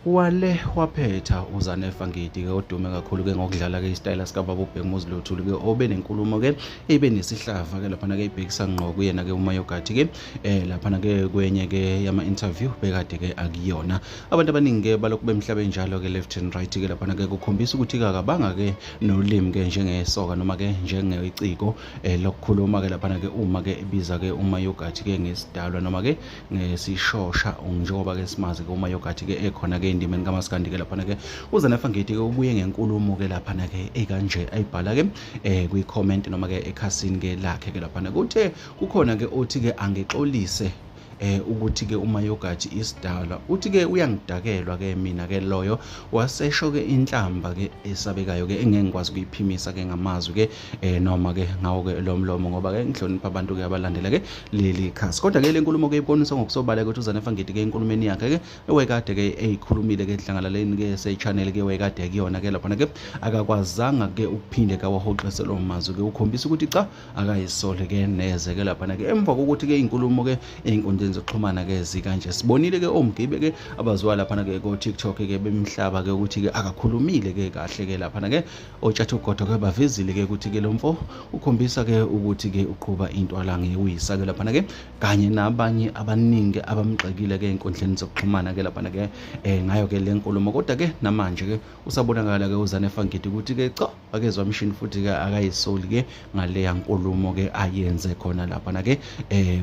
Wale waphetha uZanele Ngidi ke odume kakhulu ke ngokudlala ke isitayela sika Baba uBheki Muzulu-Thuli ke obe nenkulumo ke ebe nesihlava ke lapha ke ibhekisa ngqo kuyena ke uMayogathi ke lapha ke kwenye ke yama interview bekade ke akuyona abantu abaningi ke balokhu bemhlabe njalo ke left and right ke lapha ke kukhombisa ukuthi akabanga ke nolimi ke njengesoka noma ke njengeciko lokukhuluma ke lapha ke uma ke ebiza ke uMayogathi ke ngesidalwa noma ke ngesishosha njengoba ke simazi ke uMayogathi ke ekhona ke indimeni kaMaskandi ke lapha ke uZanele Ngidi ke ubuye ngenkulumo ke lapha ke ekanje ayibhala ke kwi-comment noma ke ekhasini ke lakhe ke lapha kuthe kukhona ke othi ke angexolise ukuthi ke uMayogathi isidalwa uthi ke uyangidakelwa ke mina ke loyo wasesho ke inhlamba ke esabekayo ke engengikwazi ukuyiphimisa ke ngamazwi ke noma ke ngawo ke lomlomo ngoba ke ngihlonipha abantu ke abalandela ke leli khasi kodwa ke lenkulumo ke ibonisa ngokusobala ukuthi uZanele Ngidi ke enkulumeni yakhe ke ewekade ke eyikhulumile ke edlangalaleni ke se-channel ke wekade kuyona ke lapha ke akakwazanga ke ukuphinde kawahoxise lo mazwi ke ukhombisa ukuthi cha akayisole ke neze ke lapha ke emva kokuthi ke inkulumo ke einkundleni zokuxhumana ke zikanje sibonile ke oMgibe ke abaziwa lapha ke ko TikTok ke bemhlaba ke ukuthi ke akakhulumile ke kahle ke lapha ke oTshathugodo ke bavezile ke ukuthi ke lomfo ukhombisa ke ukuthi ke uqhuba into ala ngewisa ke lapha ke kanye nabanye abaningi abamgxekile ke einkundleni zokuxhumana ke lapha ke ngayo ke lenkulumo kodwa ke namanje ke usabonakala ke uZanele Ngidi ukuthi ke cha akezwa mshini futhi ke akayisoli ke ngale yankulumo ke ayenze khona lapha ke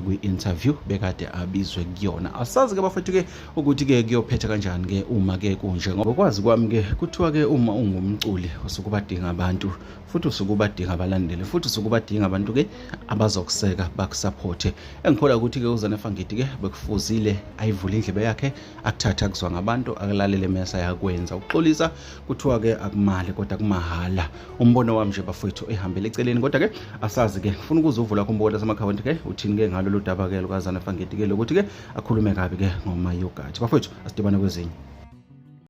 kwi-interview bekade abizwe kuyona asazi ke bafethu ke ukuthi ke kuyophetha kanjani ke uma ke kunje ngoba kwazi kwami ke kuthiwa ke uma ungumculi usukubadinga abantu futhi usukubadinga abalandeli futhi usukubadinga abantu ke abazokuseka bakusupport engikholwa ukuthi ke uZanele Ngidi ke bekufuzile ayivule indlebe yakhe akuthatha kuzwa ngabantu akulalele mesa yakwenza ukuxolisa kuthiwa ke akumali kodwa kumahala umbono wami nje bafethu ehambele eceleni kodwa ke asazi ke ngifuna ukuzuvula kumbola samakhawunti ke uthini ke ngalo ludaba ke lukaZanele Ngidi ke lokuthi ke akhulume kabi ke ngoMayogathi bafethu asidibana kwezinye.